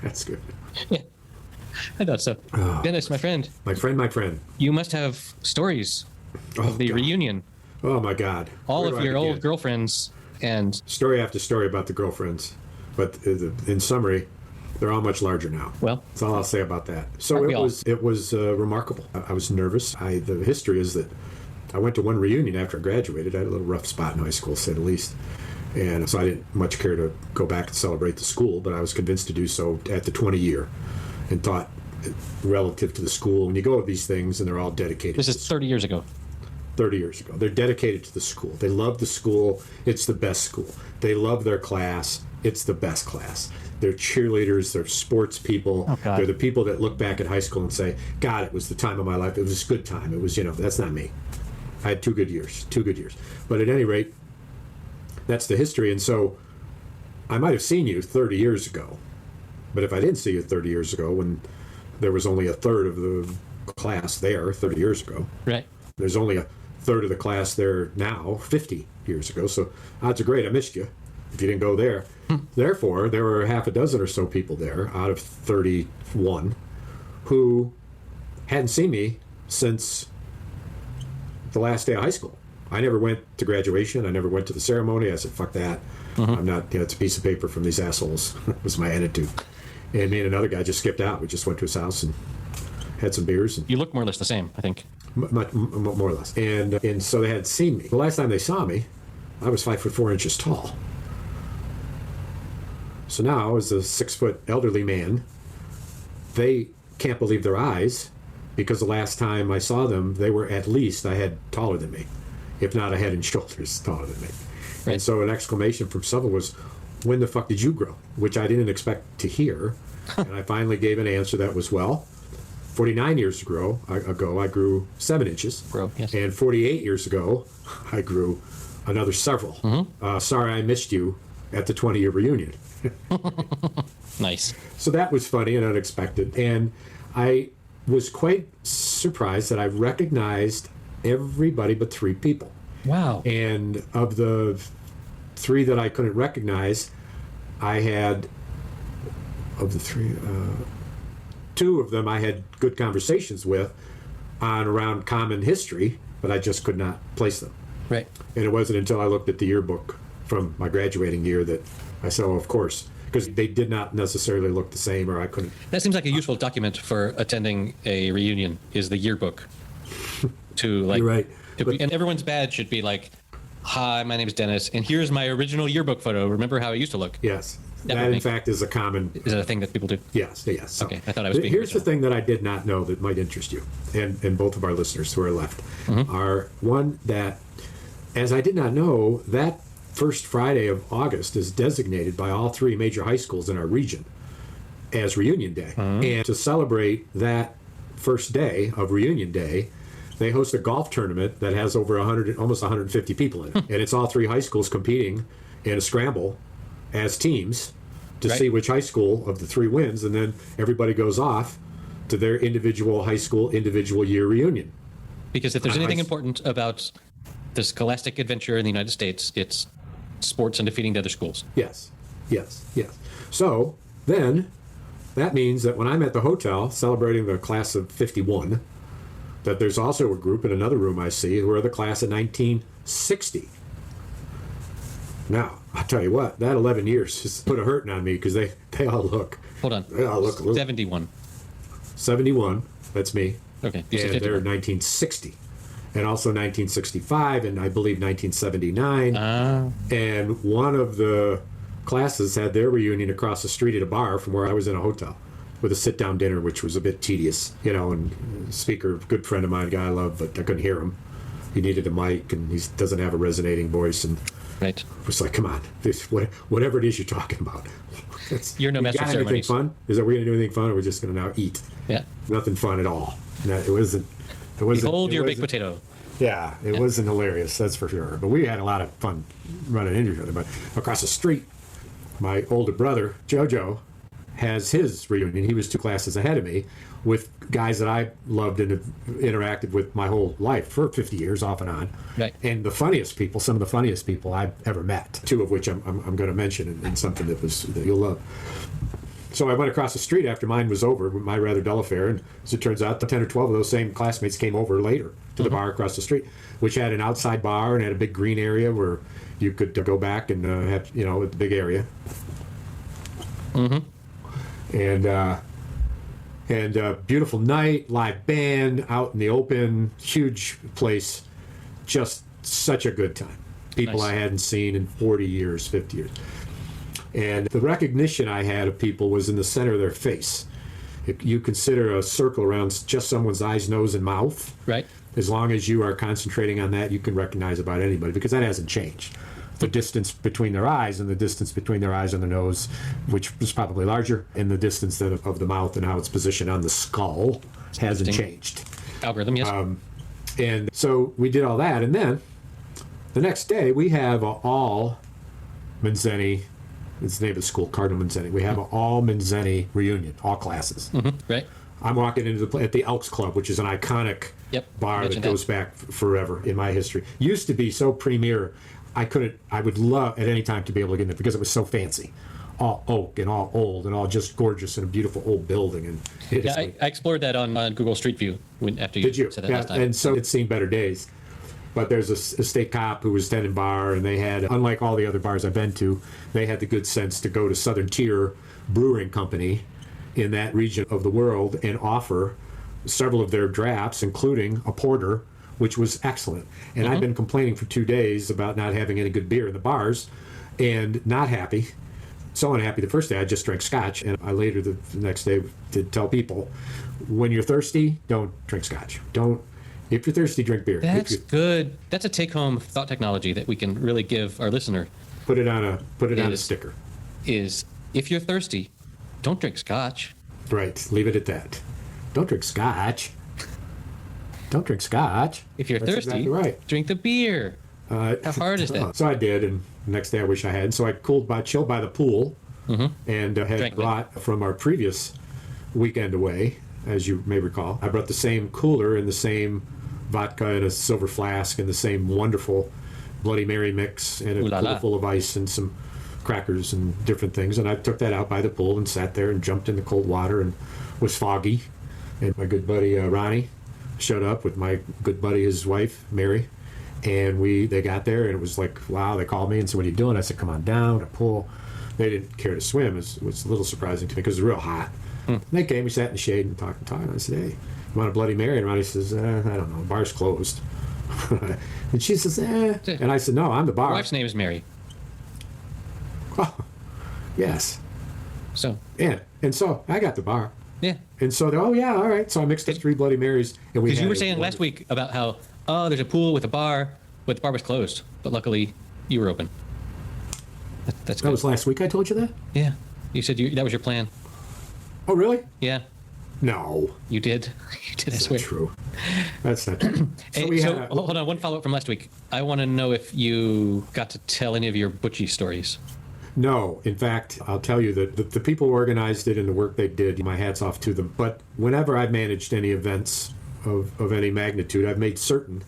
That's good. Yeah, I thought so. Dennis, my friend. My friend. You must have stories of the reunion. Oh, my God. All of your old girlfriends and... Story after story about the girlfriends. But in summary, they're all much larger now. Well, that's all I'll say about that. So it was remarkable. I was nervous. The history is that I went to one reunion after I graduated. I had a little rough spot in high school, to say the least. And so I didn't much care to go back and celebrate the school, but I was convinced to do so at the 20 year and thought relative to the school, when you go to these things and they're all dedicated. This is 30 years ago. 30 years ago. They're dedicated to the school. They love the school. It's the best school. They love their class. It's the best class. They're cheerleaders. They're sports people. Oh, God. They're the people that look back at high school and say, God, it was the time of my life. It was a good time. It was, that's not me. I had 2 good years. But at any rate, that's the history. And so I might have seen you 30 years ago. But if I didn't see you 30 years ago, when there was only a third of the class there 30 years ago. Right. There's only a third of the class there now 50 years ago. So odds are great I missed you if you didn't go there. Therefore, there were half a dozen or so people there out of 31 who hadn't seen me since the last day of high school. I never went to graduation. I never went to the ceremony. I said, fuck that. I'm not, it's a piece of paper from these assholes. was my attitude. And me and another guy just skipped out. We just went to his house and had some beers. And you look more or less the same, I think. More or less. And so they hadn't seen me. The last time they saw me, I was 5'4" tall. So now, as a 6-foot elderly man, they can't believe their eyes, because the last time I saw them, they were at least a head taller than me, if not a head and shoulders taller than me. Right. And so an exclamation from someone was, when the fuck did you grow? Which I didn't expect to hear. And I finally gave an answer that was, well, 49 years ago, I grew 7 inches. Yes. And 48 years ago, I grew another several. Sorry I missed you at the 20-year reunion. Nice. So that was funny and unexpected. And I was quite surprised that I recognized everybody but 3 people. Wow. And of the 3 that I couldn't recognize, I had, of the 3, 2 of them I had good conversations with on around common history, but I just could not place them. Right. And it wasn't until I looked at the yearbook from my graduating year that I said, oh, of course, because they did not necessarily look the same, or I couldn't. That seems like a useful document for attending a reunion, is the yearbook. To like, you're right. And everyone's badge should be like, hi, my name is Dennis, and here's my original yearbook photo. Remember how it used to look? Yes. That in fact is a common... Is it a thing that people do? Yes. So, okay, I thought I was being here's original. the thing that I did not know that might interest you, and both of our listeners who are left, are one that, as I did not know, that first Friday of August is designated by all 3 major high schools in our region as Reunion Day. And to celebrate that first day of Reunion Day, they host a golf tournament that has over 100, almost 150 people in it. And it's all 3 high schools competing in a scramble as teams to see which high school of the 3 wins. And then everybody goes off to their individual high school, individual year reunion. Because if there's anything important about the scholastic adventure in the United States, it's sports and defeating the other schools. Yes. So then that means that when I'm at the hotel celebrating the class of 51, that there's also a group in another room I see who are the class of 1960. Now, I'll tell you what, that 11 years just put a hurting on me, because they all look... Hold on. They all look 71. 71, that's me. Okay. And they're 1960. And also 1965, and I believe 1979. And one of the classes had their reunion across the street at a bar from where I was in a hotel, with a sit-down dinner, which was a bit tedious, and speaker, good friend of mine, a guy I love, but I couldn't hear him. He needed a mic, and he doesn't have a resonating voice, and it was like, come on, whatever it is you're talking about. You're no master of ceremonies. Anything fun? Is that we're going to do anything fun, or we're just going to now eat? Yeah. Nothing fun at all. No, it wasn't. Behold your baked potato. Yeah, it wasn't hilarious, that's for sure. But we had a lot of fun running into each other. But across the street, my older brother, JoJo, has his reunion. He was 2 classes ahead of me with guys that I loved and have interacted with my whole life for 50 years off and on. Right. And the funniest people, some of the funniest people I've ever met, 2 of which I'm going to mention in something that you'll love. So I went across the street after mine was over, my rather dull affair, and as it turns out, 10 or 12 of those same classmates came over later to the bar across the street, which had an outside bar and had a big green area where you could go back and have, the big area. And beautiful night, live band, out in the open, huge place, just such a good time. People Nice. I hadn't seen in 40 years, 50 years. And the recognition I had of people was in the center of their face. If you consider a circle around just someone's eyes, nose, and mouth, Right. as long as you are concentrating on that, you can recognize about anybody, because that hasn't changed. The distance between their eyes and the distance between their eyes and the nose, which was probably larger, and the distance then of the mouth and how it's positioned on the skull hasn't changed. Algorithm, yes. And so we did all that, and then the next day we have a all Manzeni. It's the name of the school, Cardinal Manzeni. We have an all Manzeni reunion, all classes. Right. I'm walking into at the Elks Club, which is an iconic bar that mentioned goes back forever in my history. Used to be so premier, I would love at any time to be able to get in it because it was so fancy. All oak and all old and all just gorgeous and a beautiful old building. And Yeah, I explored that on Google Street View after you, did you? said that last time. And so it's seen better days. But there's a state cop who was tending bar, and they had, unlike all the other bars I've been to, they had the good sense to go to Southern Tier Brewing Company in that region of the world and offer several of their drafts, including a porter, which was excellent. And I've been complaining for 2 days about not having any good beer in the bars and not happy. So unhappy the first day, I just drank Scotch. And I later the next day did tell people, when you're thirsty, don't drink Scotch. If you're thirsty, drink beer. That's good. That's a take-home thought technology that we can really give our listener. Put it on a sticker. Is if you're thirsty, don't drink Scotch. Right. Leave it at that. Don't drink Scotch. Don't drink Scotch. If you're That's thirsty, exactly right. drink the beer. How hard is that? So I did, and the next day I wish I had. So I chilled by the pool, and had Drank brought from our previous weekend away, as you may recall. I brought the same cooler and the same vodka in a silver flask and the same wonderful Bloody Mary mix and a Ooh la la. cooler full of ice and some crackers and different things. And I took that out by the pool and sat there and jumped in the cold water and was foggy. And my good buddy Ronnie showed up with my good buddy, his wife, Mary. And they got there, and it was like, wow, they called me and said, what are you doing? I said, come on down to the pool. They didn't care to swim. It was a little surprising to me because it was real hot. And they came, we sat in the shade and talked. And I said, hey, you want a Bloody Mary? And Ronnie says, I don't know, the bar's closed. And she says, And I said, no, I'm the bar. My wife's name is Mary. Oh, yes. So, Yeah. And so I got the bar. yeah. And so, all right. So I mixed up 3 Bloody Marys. And Because you were saying last week about how, there's a pool with a bar, but the bar was closed. But luckily, you were open. That's good. That was last week I told you that? Yeah. You said that was your plan. Oh, really? Yeah. No. You did. You did, I That's swear. not true. That's not true. So, hold on, one follow-up from last week. I want to know if you got to tell any of your butchie stories. No. In fact, I'll tell you that the people who organized it and the work they did, my hat's off to them. But whenever I've managed any events of any magnitude, I've made certain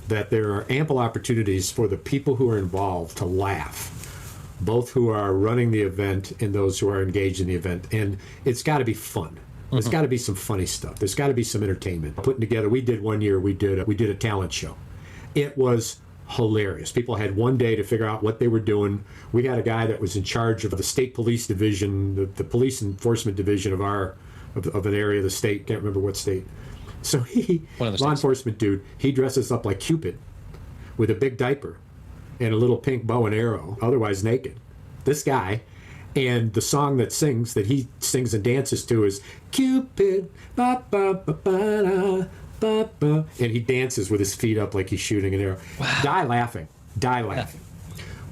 that there are ample opportunities for the people who are involved to laugh, both who are running the event and those who are engaged in the event. And it's got to be fun. There's got to be some funny stuff. There's got to be some entertainment. Putting together, we did a talent show. It was hilarious. People had one day to figure out what they were doing. We had a guy that was in charge of the state police division, the police enforcement division of an area of the state. Can't remember what state. So law enforcement dude, he dresses up like Cupid with a big diaper and a little pink bow and arrow, otherwise naked. This guy, and the song that he sings and dances to is Cupid, ba ba ba ba da, ba ba, and he dances with his feet up like he's shooting an arrow. Wow. Die laughing.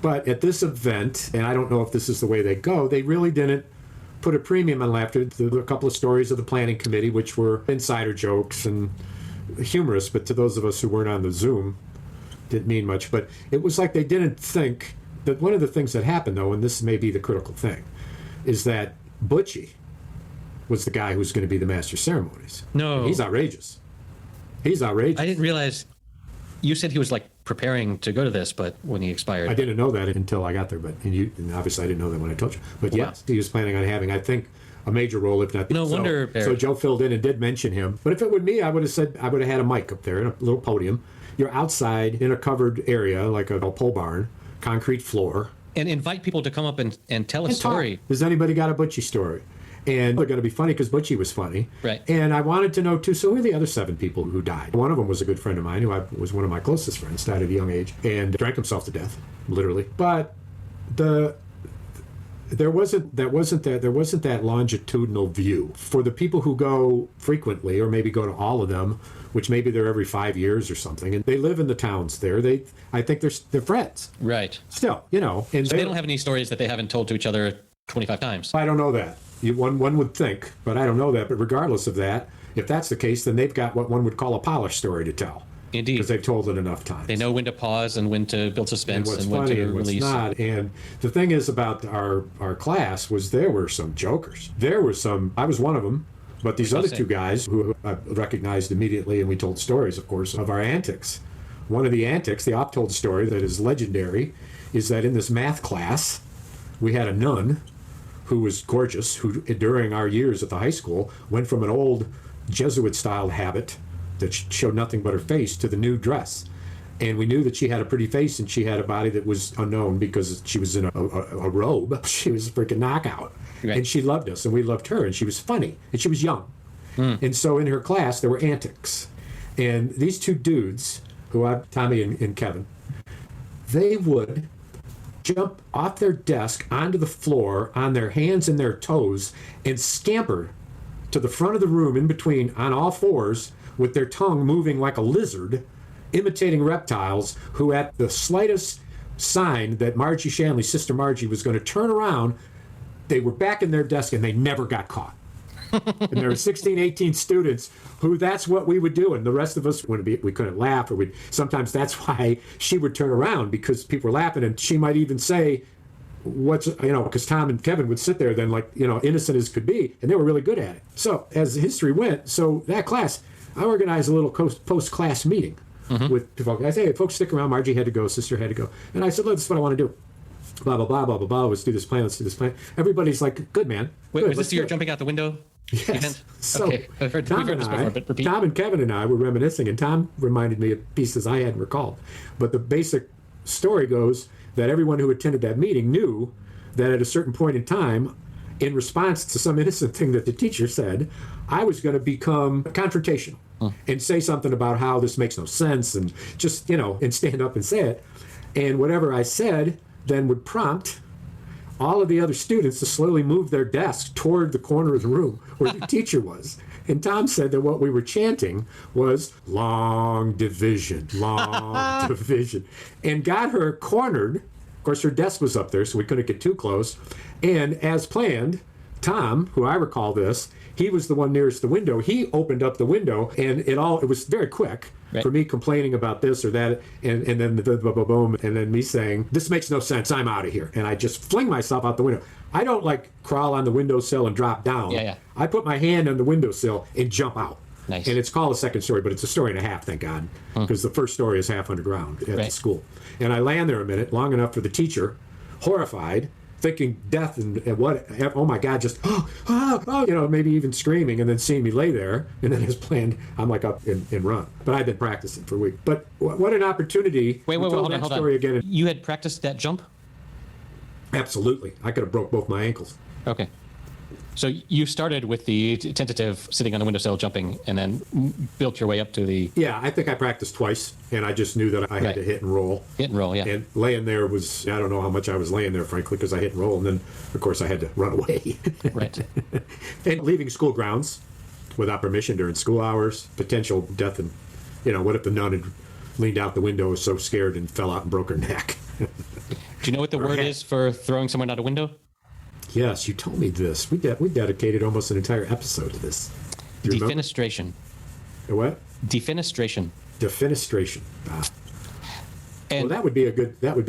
But at this event, and I don't know if this is the way they go, they really didn't put a premium on laughter. There were a couple of stories of the planning committee, which were insider jokes and humorous, but to those of us who weren't on the Zoom, didn't mean much. But it was like they didn't think that one of the things that happened, though, and this may be the critical thing, is that Butchie was the guy who's going to be the master of ceremonies. No. And he's outrageous. He's outrageous. I didn't realize. You said he was like preparing to go to this, but when he expired. I didn't know that until I got there, and obviously I didn't know that when I told you. But yes, he was planning on having, I think, a major role, if not. No wonder. So Joe filled in and did mention him. But if it were me, I would have had a mic up there and a little podium. You're outside in a covered area, like a pole barn, concrete floor. And invite people to come up and tell a story. Talk. Has anybody got a Butchie story? And they're going to be funny because Butchie was funny. Right. And I wanted to know, too, so who are the other 7 people who died? One of them was a good friend of mine, who was one of my closest friends, died at a young age, and drank himself to death, literally. But there wasn't that longitudinal view. For the people who go frequently, or maybe go to all of them, which maybe they're every 5 years or something, and they live in the towns there, I think they're friends. Right. Still, and so they don't have any stories that they haven't told to each other 25 times. I don't know that. One would think, but I don't know that. But regardless of that, if that's the case, then they've got what one would call a polished story to tell. Indeed. Because they've told it enough times. They know when to pause and when to build suspense and when to and release. What's not. And the thing is about our class was there were some jokers. There were some, I was one of them, but these other 2 guys who I recognized immediately, and we told stories, of course, of our antics. One of the antics, the oft-told story that is legendary, is that in this math class, we had a nun who was gorgeous, who during our years at the high school went from an old Jesuit-style habit that showed nothing but her face to the new dress. And we knew that she had a pretty face and she had a body that was unknown because she was in a robe. She was a freaking knockout. Right. And she loved us and we loved her, and she was funny and she was young. And so in her class there were antics. And these 2 dudes, Tommy and Kevin, they would jump off their desk onto the floor on their hands and their toes and scamper to the front of the room in between on all fours with their tongue moving like a lizard, imitating reptiles, who at the slightest sign that Margie Shanley, Sister Margie, was going to turn around, they were back in their desk and they never got caught. And there were 16, 18 students who that's what we would do. And the rest of us, we couldn't laugh, or sometimes that's why she would turn around, because people were laughing, and she might even say, because Tom and Kevin would sit there then innocent as could be, and they were really good at it. So as the history went, so that class, I organized a little post-class meeting with people. I say, hey, folks, stick around. Margie had to go. Sister had to go. And I said, look, this is what I want to do. Blah, blah, blah, blah, blah, blah. Let's do this plan. Everybody's like, good, man. Wait, good, was this your jumping out the window? Yes. Event? So okay. We've heard this before, but repeat. Tom and Kevin and I were reminiscing, and Tom reminded me of pieces I hadn't recalled. But the basic story goes that everyone who attended that meeting knew that at a certain point in time, in response to some innocent thing that the teacher said, I was going to become confrontational and say something about how this makes no sense, and just, and stand up and say it. And whatever I said then would prompt all of the other students to slowly move their desks toward the corner of the room where the teacher was. And Tom said that what we were chanting was long division, and got her cornered. Of course, her desk was up there, so we couldn't get too close. And as planned, Tom, who I recall this, he was the one nearest the window. He opened up the window, and it was very quick. Right. For me complaining about this or that, and then the boom, and then me saying, this makes no sense, I'm out of here. And I just fling myself out the window. I don't crawl on the windowsill and drop down. Yeah. I put my hand on the windowsill and jump out. Nice. And it's called a second story, but it's a story and a half, thank God, because the first story is half underground at the school. And I land there a minute, long enough for the teacher, horrified, thinking death and what, oh my God, just, maybe even screaming, and then seeing me lay there. And then as planned, I'm up and run. But I've been practicing for a week. But what an opportunity. Wait, hold on. Again. You had practiced that jump? Absolutely. I could have broke both my ankles. Okay. So you started with the tentative sitting on the windowsill jumping, and then built your way up to the... Yeah, I think I practiced twice, and I just knew that I had to hit and roll. Hit and roll, yeah. And laying there was, I don't know how much I was laying there, frankly, because I hit and roll, and then, of course, I had to run away. Right. And leaving school grounds without permission during school hours, potential death, and, what if the nun had leaned out the window, was so scared and fell out and broke her neck. Do you know what the word is for throwing someone out a window? Yes, you told me this. We dedicated almost an entire episode to this. Defenestration. What? Defenestration. Defenestration. Ah. And well, that would be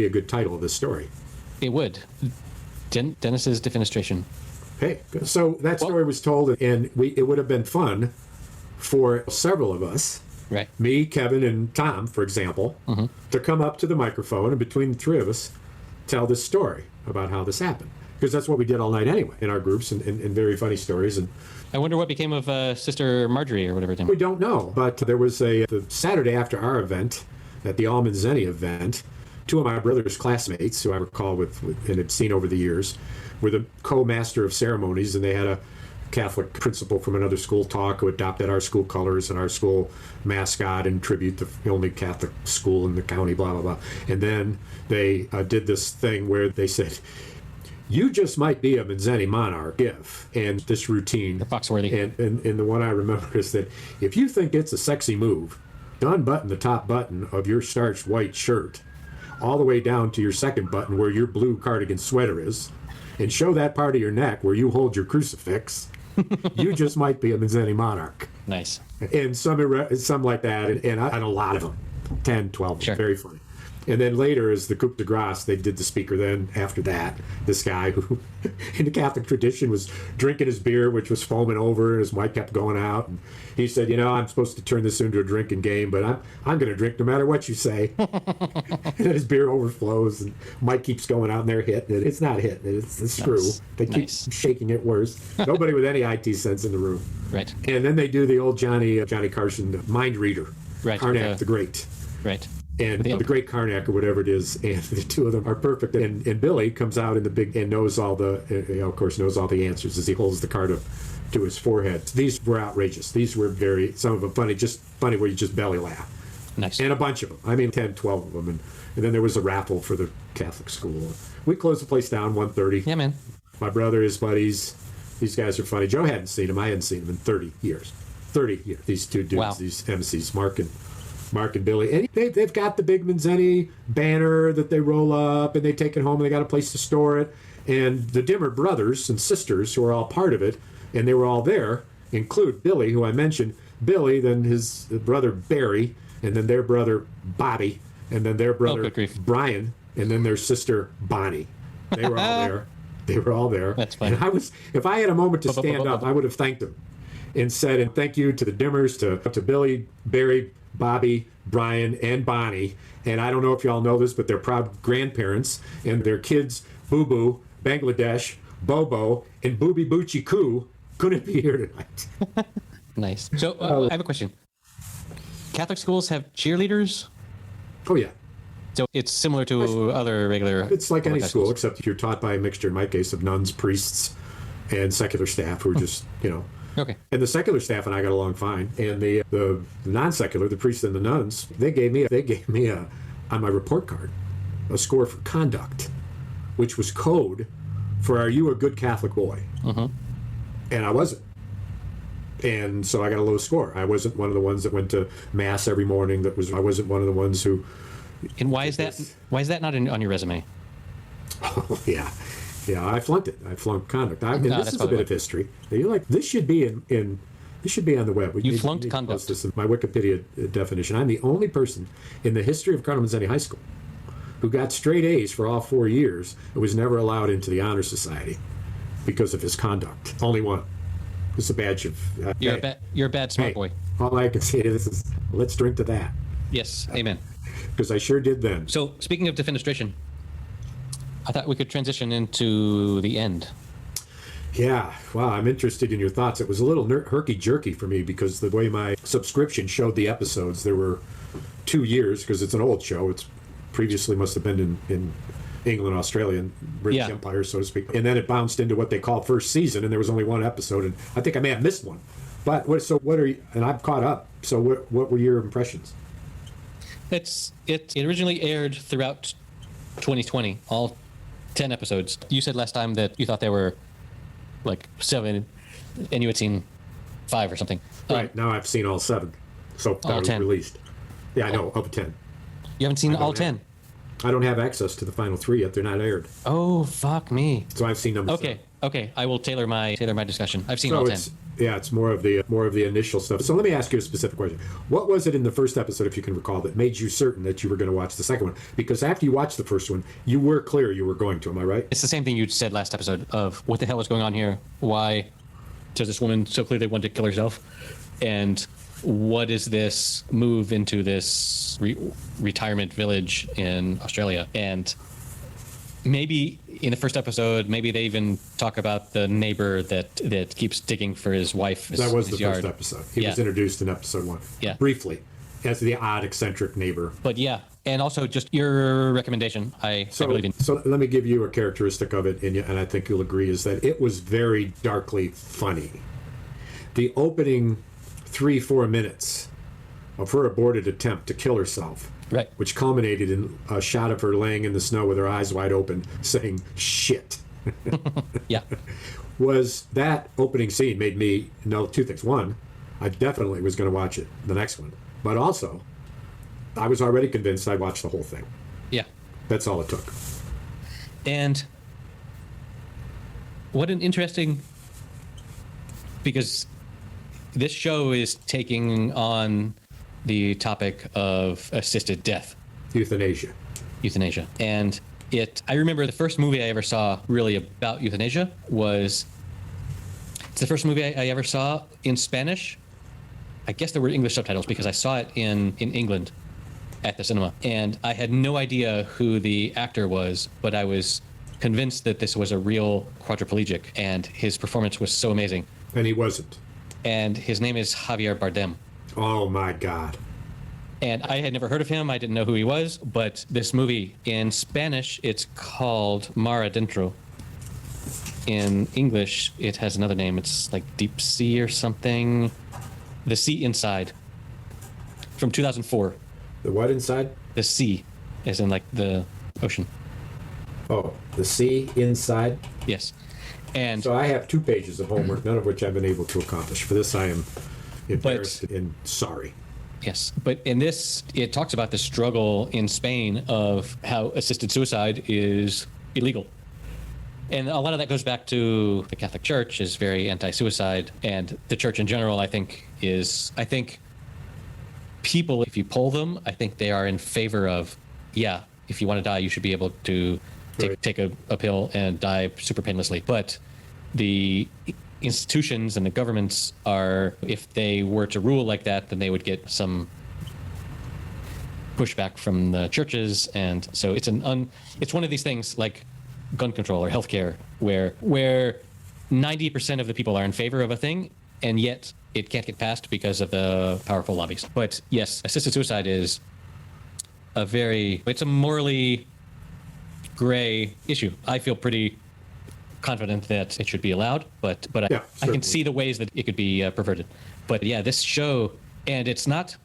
a good title of this story. It would. Dennis's defenestration. Hey, so that story was told, and it would have been fun for several of us, Right. me, Kevin, and Tom, for example, to come up to the microphone and between the three of us, tell this story about how this happened. Because that's what we did all night anyway in our groups, and very funny stories. And I wonder what became of Sister Marjorie or whatever her name. we don't know, but there was the Saturday after our event, at the Almond Zenny event, two of my brother's classmates, who I recall and had seen over the years, were the co-master of ceremonies, and they had a Catholic principal from another school talk who adopted our school colors and our school mascot in tribute to the only Catholic school in the county, blah, blah, blah. And then they did this thing where they said, you just might be a Manzeni monarch if, and this routine. The Foxworthy. And the one I remember is that if you think it's a sexy move, unbutton the top button of your starched white shirt all the way down to your second button where your blue cardigan sweater is, and show that part of your neck where you hold your crucifix, you just might be a Manzeni monarch. Nice. And some like that, and a lot of them, 10, 12, Sure. Very funny. And then later, as the coup de grace, they did the speaker. Then after that, this guy who, in the Catholic tradition, was drinking his beer, which was foaming over, and his mic kept going out. And he said, I'm supposed to turn this into a drinking game, but I'm going to drink no matter what you say. And then his beer overflows, and mic keeps going out, and they're hitting it. It's not hitting it. It's the screw. Nice. They keep shaking it worse. Nobody with any IT sense in the room. Right. And then they do the old Johnny Carson mind reader. Right. Karnak the Great. Right. And the Great Karnak or whatever it is, and the two of them are perfect. And Billy comes out in the big and knows all the, of course, knows all the answers as he holds the card up to his forehead. These were outrageous. These were some of them funny, just funny where you just belly laugh. Nice. And a bunch of them. I mean, 10, 12 of them. And then there was a raffle for the Catholic school. We closed the place down 1:30. Yeah, man. My brother, his buddies, these guys are funny. Joe hadn't seen them. I hadn't seen them in 30 years. 30 years. These two dudes, Wow. These MCs, Mark and Billy. And they've got the big Manzeni banner that they roll up and they take it home and they got a place to store it. And the Dimmer brothers and sisters who are all part of it, and they were all there, include Billy, who I mentioned. Billy, then his brother Barry, and then their brother Bobby, and then their brother good grief. Brian, and then their sister Bonnie. They were all there. They were all there. That's funny. And if I had a moment to stand up, I would have thanked them and said, and thank you to the Dimmers, to Billy, Barry, Bobby, Brian, and Bonnie. And I don't know if y'all know this, but they're proud grandparents, and their kids, Boo Boo, Bangladesh, Bobo, and Booby Boochie Koo, couldn't be here tonight. Nice. So I have a question. Catholic schools have cheerleaders? Oh, yeah. So it's similar to other regular... It's like any public school, schools. except you're taught by a mixture, in my case, of nuns, priests, and secular staff who are just, Okay. And the secular staff and I got along fine. And the non-secular, the priests and the nuns, they gave me a on my report card a score for conduct, which was code for "Are you a good Catholic boy?" Mm-hmm. And I wasn't. And so I got a low score. I wasn't one of the ones that went to mass every morning. I wasn't one of the ones who. And why is that? Why is that not on your resume? Oh, yeah. Yeah, I flunked it. I flunked conduct. And No, this that's is a bit of history. You're like, this should be this should be on the web. You flunked conduct. Post this in my Wikipedia definition. I'm the only person in the history of Cardinal Manzeni High School who got straight A's for all 4 years and was never allowed into the Honor Society because of his conduct. Only one. It's a badge of... You're a bad smart boy. All I can say is, let's drink to that. Yes, amen. Because I sure did then. So speaking of defenestration, I thought we could transition into the end. Yeah, wow, I'm interested in your thoughts. It was a little herky-jerky for me because the way my subscription showed the episodes, there were 2 years, because it's an old show. It's previously must have been in England, Australia, and British Empire, so to speak. And then it bounced into what they call first season, and there was only one episode, and I think I may have missed one. But what are you, and I'm caught up, so what were your impressions? It originally aired throughout 2020, all 10 episodes. You said last time that you thought there were like 7, and you had seen 5 or something. Right, now I've seen all 7 so far all 10. released. Yeah, I know, of 10. You haven't seen all 10? I don't have access to the final 3 yet. They're not aired. Oh, fuck me. So I've seen number 7. Okay. I will tailor my discussion. I've seen all 10. Yeah, it's more of the initial stuff. So let me ask you a specific question. What was it in the first episode, if you can recall, that made you certain that you were going to watch the second one? Because after you watched the first one, you were clear you were going to. Am I right? It's the same thing you said last episode of what the hell is going on here? Why does this woman so clearly want to kill herself? And what is this move into this retirement village in Australia? And maybe in the first episode, maybe they even talk about the neighbor that keeps digging for his wife. That was the yard. first episode. He was introduced in episode 1. Yeah. Briefly, as the odd, eccentric neighbor. But yeah, and also just your recommendation. I really didn't. So let me give you a characteristic of it, and I think you'll agree, is that it was very darkly funny. The opening 3-4 minutes of her aborted attempt to kill herself, Right. which culminated in a shot of her laying in the snow with her eyes wide open, saying "shit," Yeah. was that opening scene made me know two things. One, I definitely was going to watch it, the next one, but also I was already convinced I'd watch the whole thing. Yeah. That's all it took. And what an interesting, because this show is taking on the topic of assisted death, Euthanasia. And I remember the first movie I ever saw really about euthanasia it's the first movie I ever saw in Spanish. I guess there were English subtitles because I saw it in England at the cinema. And I had no idea who the actor was, but I was convinced that this was a real quadriplegic, and his performance was so amazing. And he wasn't. And his name is Javier Bardem. Oh my God. And I had never heard of him. I didn't know who he was. But this movie, in Spanish, it's called Mar Adentro. In English, it has another name. It's like Deep Sea or something. The Sea Inside. From 2004. The what inside? The sea, as in like the ocean. Oh, The Sea Inside? Yes. And So I have 2 pages of homework, none of which I've been able to accomplish. For this, I am embarrassed and sorry. yes, but in this, it talks about the struggle in Spain of how assisted suicide is illegal. And a lot of that goes back to the Catholic Church is very anti-suicide, and the church in general, I think people, if you poll them, I think they are in favor of, if you want to die, you should be able to take a pill and die super painlessly. But the institutions and the governments are, if they were to rule like that, then they would get some pushback from the churches. And so it's one of these things like gun control or healthcare where 90% of the people are in favor of a thing, and yet it can't get passed because of the powerful lobbies. But yes, assisted suicide is it's a morally gray issue. I feel pretty confident that it should be allowed, but I can see the ways that it could be perverted. But yeah, this show, and it's not,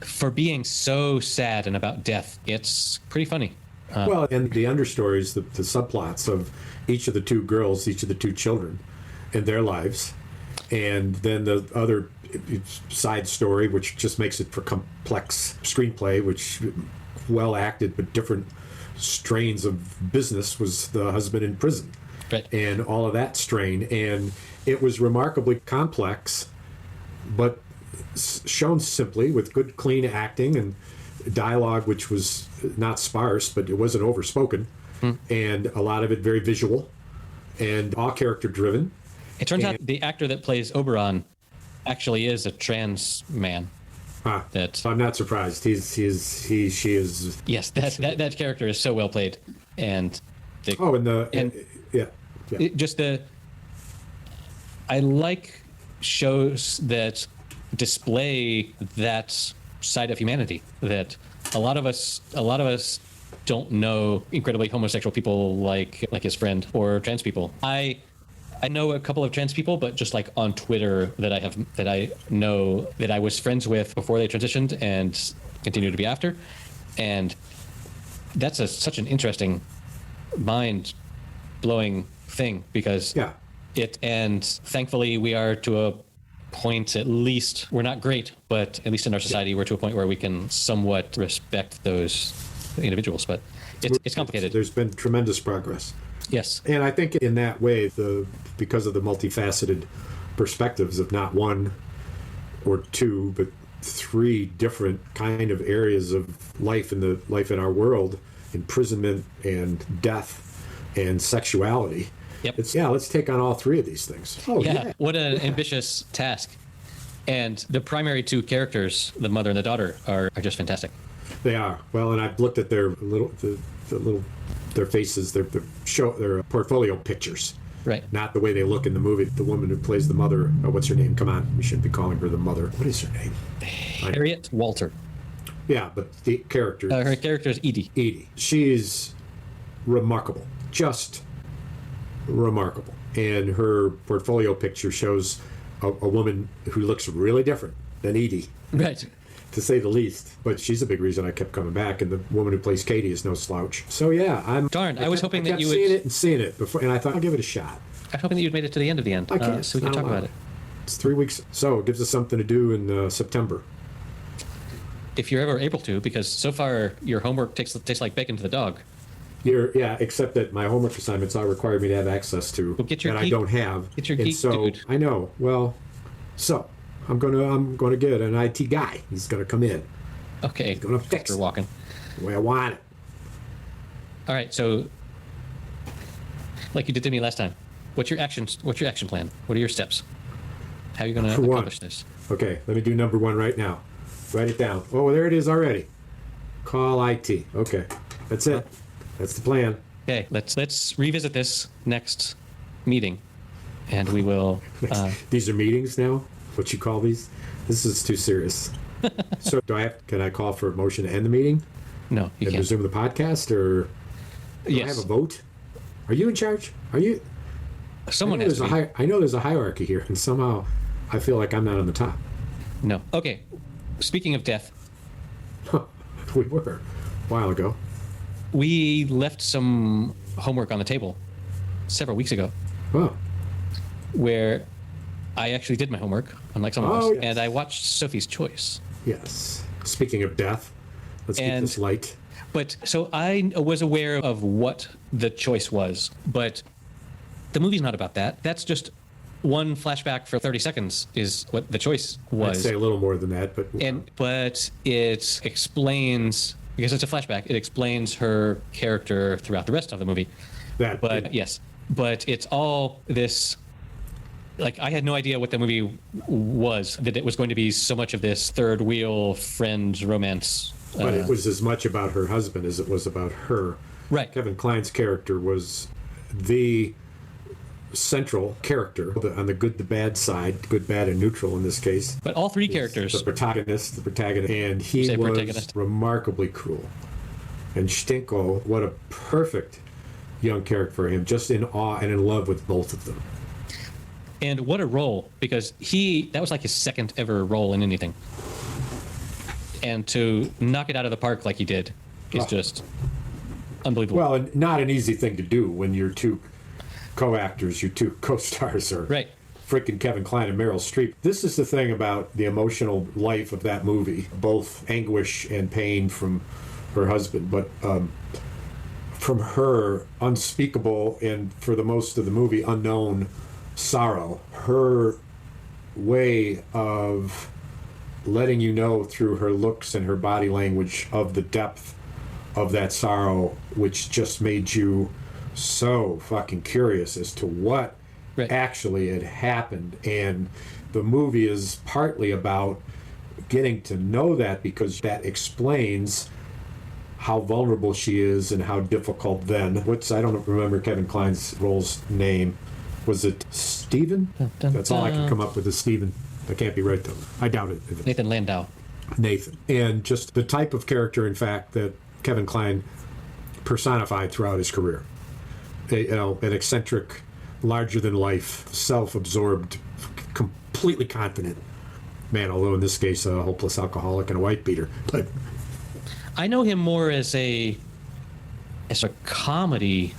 for being so sad and about death, it's pretty funny. Well, and the understories, the subplots of each of the 2 girls, each of the 2 children and their lives, and then the other side story, which just makes it for complex screenplay, which well acted but different strains of business, was the husband in prison. Right. And all of that strain. And it was remarkably complex, but shown simply with good, clean acting and dialogue, which was not sparse, but it wasn't overspoken. And a lot of it very visual and all character driven. It turns out the actor that plays Oberon actually is a trans man. I'm not surprised. She is. Yes, that character is so well played, and I like shows that display that side of humanity that a lot of us don't know incredibly homosexual people like his friend, or trans people. I know a couple of trans people, but just like on Twitter that I know that I was friends with before they transitioned and continue to be after. And that's such an interesting, mind-blowing thing because and thankfully we are to a point, at least, we're not great, but at least in our society, we're to a point where we can somewhat respect those individuals, but it's complicated. There's been tremendous progress. Yes. And I think in that way, because of the multifaceted perspectives of not one or two, but three different kind of areas of life in our world: imprisonment and death and sexuality. Yep. Let's take on all three of these things. Oh yeah. What an ambitious task. And the primary two characters, the mother and the daughter, are just fantastic. They are. Well, and I've looked at their their faces, their portfolio pictures. Right. Not the way they look in the movie. The woman who plays the mother, what's her name? Come on, we shouldn't be calling her the mother. What is her name? Harriet Walter. Yeah, but the character. Her character is Edie. Edie. She's remarkable. Just remarkable. And her portfolio picture shows a woman who looks really different than Edie. Right. To say the least. But she's a big reason I kept coming back, and the woman who plays Katie is no slouch. So yeah, I was hoping that you would seeing it before, and I thought I'll give it a shot. I was hoping that you'd made it to the end of the end, Okay, so we can talk about it. It's 3 weeks, so it gives us something to do in September. If you're ever able to, because so far your homework tastes like bacon to the dog. Except that my homework assignments all require me to have access to that I don't have. Get your and geek, so dude. I know. Well, so I'm gonna get an IT guy. He's gonna come in. Okay. He's gonna fix it walking the way I want it. All right. So, like you did to me last time, what's your action plan? What are your steps? How are you going to accomplish this? Okay, let me do number one right now. Write it down. Oh, there it is already. Call IT. Okay, that's it. That's the plan. Okay, let's revisit this next meeting, and we will. These are meetings now. What you call these? This is too serious. So can I call for a motion to end the meeting? No, you can't. Resume the podcast, or do I have a vote? Are you in charge? Are you? Someone has to be. I know there's a hierarchy here, and somehow I feel like I'm not on the top. No. Okay. Speaking of death, we were a while ago. We left some homework on the table several weeks ago. Oh. Where I actually did my homework, unlike someone else, yes. and I watched Sophie's Choice. Yes. Speaking of death, let's keep this light. But so I was aware of what the choice was, but the movie's not about that. That's just one flashback for 30 seconds is what the choice was. I'd say a little more than that, but it explains, because it's a flashback, it explains her character throughout the rest of the movie. Yes, but it's all this. Like, I had no idea what the movie was, that it was going to be so much of this third wheel friend romance. But it was as much about her husband as it was about her. Right. Kevin Kline's character was the central character on the good, the bad side, good, bad, and neutral in this case. But all three characters. The protagonist, and he was remarkably cruel. And Stinko, what a perfect young character for him, just in awe and in love with both of them. And what a role, because that was like his second ever role in anything. And to knock it out of the park like he did is just unbelievable. Well, and not an easy thing to do when your two co-actors, your two co-stars are freaking Kevin Kline and Meryl Streep. This is the thing about the emotional life of that movie, both anguish and pain from her husband, but from her unspeakable and for the most of the movie unknown sorrow. Her way of letting you know through her looks and her body language of the depth of that sorrow, which just made you so fucking curious as to what actually had happened. And the movie is partly about getting to know that, because that explains how vulnerable she is and how difficult then. I don't remember Kevin Kline's role's name. Was it Stephen? That's all I can come up with is Stephen. That can't be right, though. I doubt it. Nathan Landau. Nathan. And just the type of character, in fact, that Kevin Kline personified throughout his career. An eccentric, larger-than-life, self-absorbed, completely confident man, although in this case a hopeless alcoholic and a wife beater. But I know him more as a comedy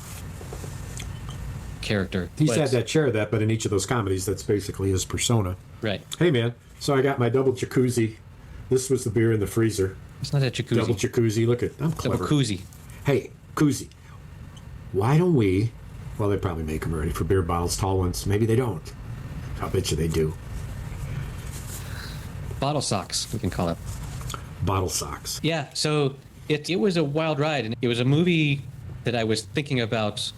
character. He's had that share of that, but in each of those comedies, that's basically his persona. Right. Hey, man, so I got my double jacuzzi. This was the beer in the freezer. It's not a jacuzzi. Double jacuzzi. Look at, I'm clever. Double koozie. Hey, koozie. Why don't we, well, they probably make them already for beer bottles, tall ones. Maybe they don't. I'll bet you they do. Bottle socks, we can call it. Bottle socks. Yeah, so it was a wild ride, and it was a movie that I was thinking about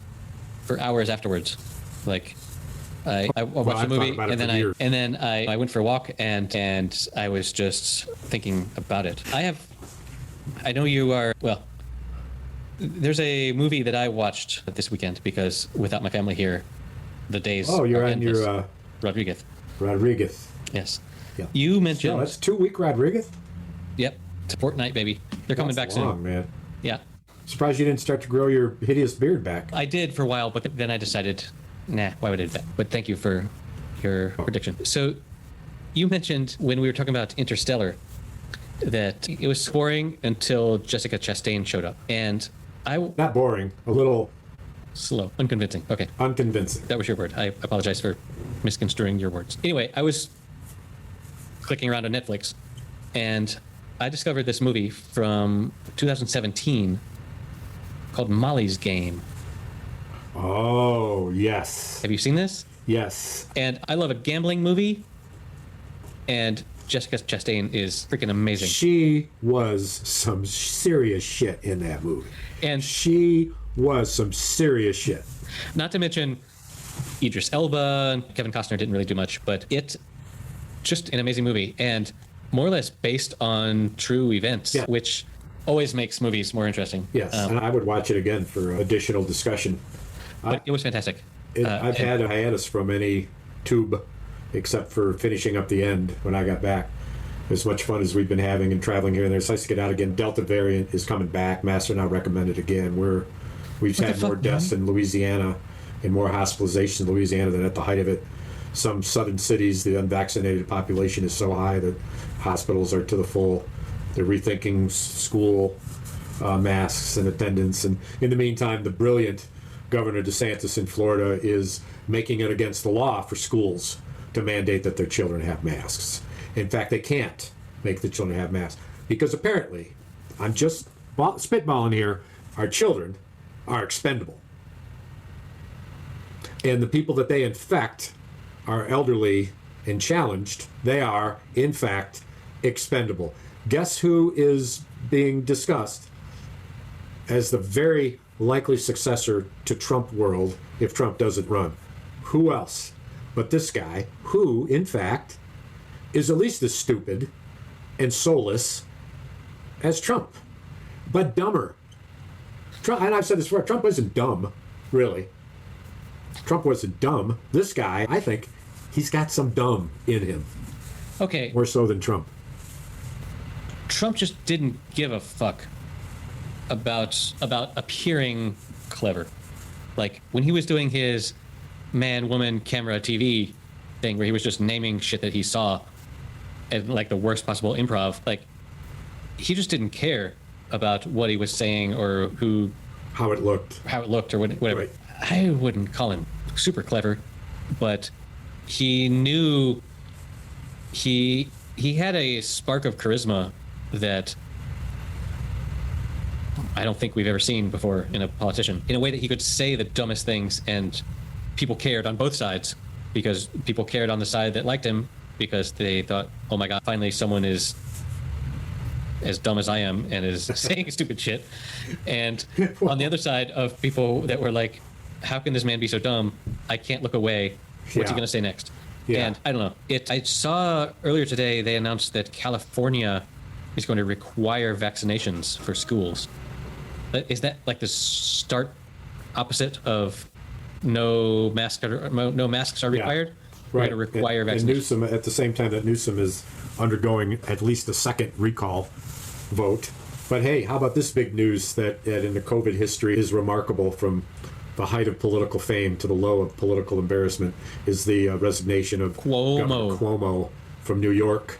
for hours afterwards. Like, I watched the movie, and then I went for a walk, and I was just thinking about it. I know you are, well, there's a movie that I watched this weekend because without my family here, the days. Oh, you're on your Rodriguez. Yeah. Yes. You mentioned. No, that's 2 week Rodriguez. Yep, it's a fortnight, baby. They're coming back long, soon. Man. Yeah. Surprised you didn't start to grow your hideous beard back. I did for a while, but then I decided, nah, why would I do that? But thank you for your prediction. So you mentioned when we were talking about Interstellar that it was boring until Jessica Chastain showed up. And Not boring, a little slow, unconvincing. Okay. unconvincing. That was your word. I apologize for misconstruing your words. Anyway, I was clicking around on Netflix, and I discovered this movie from 2017 called Molly's Game. Oh, yes. Have you seen this? Yes. And I love a gambling movie, and Jessica Chastain is freaking amazing. She was some serious shit in that movie. And she was some serious shit. Not to mention Idris Elba and Kevin Costner didn't really do much, but it's just an amazing movie and more or less based on true events, which always makes movies more interesting. Yes, and I would watch it again for additional discussion. But it was fantastic. I've had a hiatus from any tube except for finishing up the end when I got back. As much fun as we've been having and traveling here and there, it's nice to get out again. Delta variant is coming back. Master now recommended again. We've had more deaths in Louisiana and more hospitalizations in Louisiana than at the height of it. Some southern cities, the unvaccinated population is so high that hospitals are to the full. They're rethinking school masks and attendance. And in the meantime, the brilliant Governor DeSantis in Florida is making it against the law for schools to mandate that their children have masks. In fact, they can't make the children have masks because apparently, I'm just spitballing here, our children are expendable. And the people that they infect are elderly and challenged. They are, in fact, expendable. Guess who is being discussed as the very likely successor to Trump world if Trump doesn't run? Who else but this guy who, in fact, is at least as stupid and soulless as Trump, but dumber. Trump, and I've said this before, Trump wasn't dumb, really. Trump wasn't dumb. This guy, I think, he's got some dumb in him. Okay. More so than Trump. Trump just didn't give a fuck about appearing clever. Like, when he was doing his man, woman, camera, TV thing where he was just naming shit that he saw and like the worst possible improv, like, he just didn't care about what he was saying or how it looked or whatever. Right. I wouldn't call him super clever, but he knew he had a spark of charisma that I don't think we've ever seen before in a politician, in a way that he could say the dumbest things and people cared on both sides, because people cared on the side that liked him because they thought, oh my God, finally someone is as dumb as I am and is saying stupid shit. And on the other side of people that were like, how can this man be so dumb? I can't look away. What's he going to say next? Yeah. And I don't know. I saw earlier today they announced that California is going to require vaccinations for schools. Is that like the start opposite of no masks are required? Yeah. Right. We're going to require vaccinations. And Newsom, at the same time that Newsom is undergoing at least a second recall vote. But hey, how about this big news that in the COVID history is remarkable from the height of political fame to the low of political embarrassment is the resignation of Governor Cuomo from New York,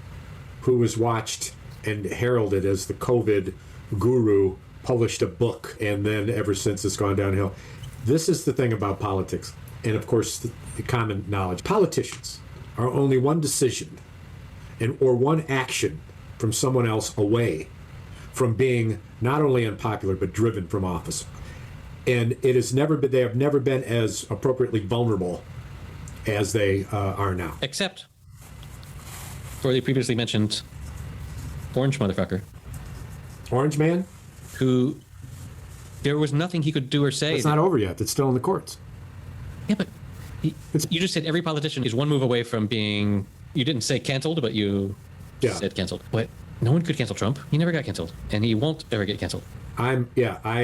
who was watched and heralded as the COVID guru, published a book, and then ever since it's gone downhill. This is the thing about politics. And of course, the common knowledge. Politicians are only one decision or one action from someone else away from being not only unpopular, but driven from office. And it has never been, they have never been as appropriately vulnerable as they are now. Except for the previously mentioned orange motherfucker, Orange Man? who there was nothing he could do or say. It's not over yet. It's still in the courts. Yeah, but you just said every politician is one move away from being. You didn't say canceled, but you said canceled. But no one could cancel Trump. He never got canceled, and he won't ever get canceled. I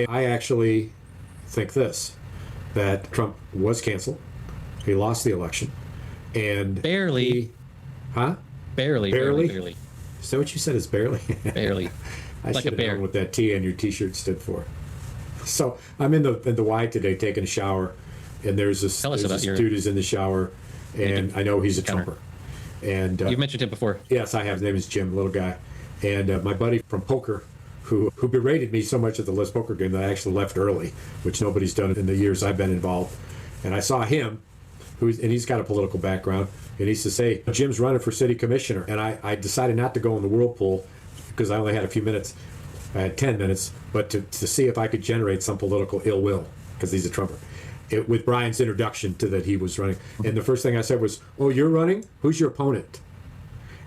actually think this, that Trump was canceled. He lost the election. And Barely. Barely. Is that what you said, is barely? Barely. I Like should a have bear. known what that T on your T-shirt stood for. So I'm in the Y today taking a shower, and there's this dude who's in the shower, and I know he's a Trumper. And You've mentioned him before. Yes, I have. His name is Jim, little guy. And my buddy from poker, who berated me so much at the Les Poker game that I actually left early, which nobody's done in the years I've been involved. And I saw him, and he's got a political background, and he says, hey, Jim's running for city commissioner. And I decided not to go in the whirlpool because I only had a few minutes. I had 10 minutes, but to see if I could generate some political ill will, because he's a Trumper. With Brian's introduction to that he was running. And the first thing I said was, oh, you're running? Who's your opponent?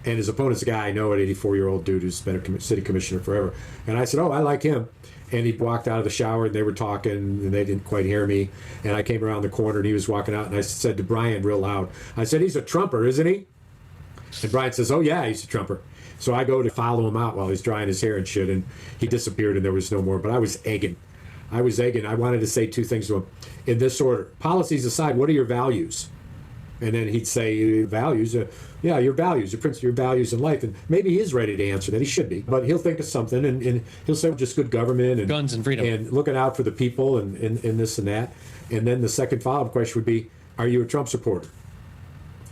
And his opponent's a guy I know, an 84-year-old dude who's been a city commissioner forever. And I said, oh, I like him. And he walked out of the shower, and they were talking, and they didn't quite hear me. And I came around the corner, and he was walking out, and I said to Brian real loud, I said, he's a Trumper, isn't he? And Brian says, oh, yeah, he's a Trumper. So I go to follow him out while he's drying his hair and shit, and he disappeared, and there was no more. But I was egging. I wanted to say two things to him in this order. Policies aside, what are your values? And then he'd say, values? Your values, your values in life. And maybe he is ready to answer that. He should be. But he'll think of something, and he'll say just good government. And guns and freedom. And looking out for the people and this and that. And then the second follow-up question would be, are you a Trump supporter?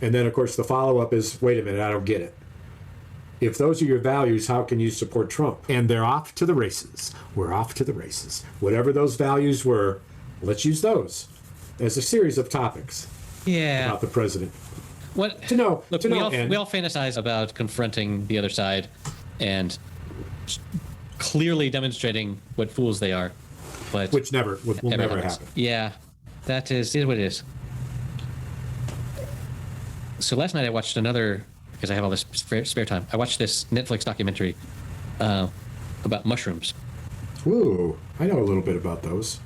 And then, of course, the follow-up is, wait a minute, I don't get it. If those are your values, how can you support Trump? And they're off to the races. We're off to the races. Whatever those values were, let's use those as a series of topics about the president. We all fantasize about confronting the other side and clearly demonstrating what fools they are, but which will never happen. Yeah, that is what it is. So last night I watched another, because I have all this spare time, I watched this Netflix documentary about mushrooms. Ooh, I know a little bit about those.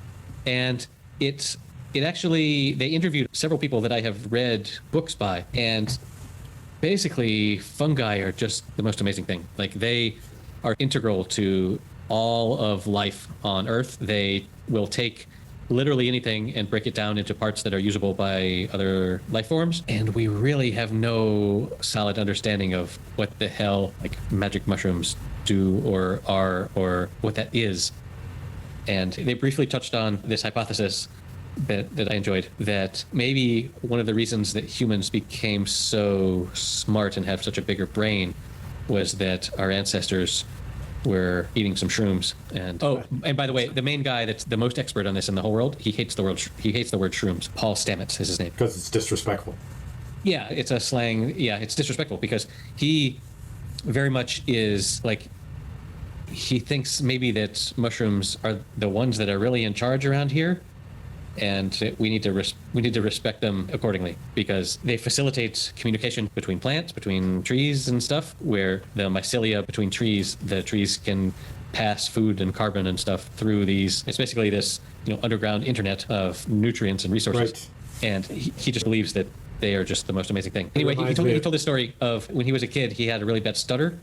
And it actually, they interviewed several people that I have read books by, and basically fungi are just the most amazing thing. Like, they are integral to all of life on Earth. They will take literally anything and break it down into parts that are usable by other life forms. And we really have no solid understanding of what the hell like magic mushrooms do or are or what that is. And they briefly touched on this hypothesis that I enjoyed, that maybe one of the reasons that humans became so smart and have such a bigger brain was that our ancestors were eating some shrooms. And by the way, the main guy that's the most expert on this in the whole world, he hates the word shrooms. Paul Stamets is his name. Because it's disrespectful. Yeah, it's a slang. Yeah, it's disrespectful because he very much is like, he thinks maybe that mushrooms are the ones that are really in charge around here, and we need to respect them accordingly because they facilitate communication between plants, between trees and stuff, where the mycelia between trees, the trees can pass food and carbon and stuff through these. It's basically this underground internet of nutrients and resources. Right. And he just believes that they are just the most amazing thing. Anyway, he told this story of when he was a kid, he had a really bad stutter,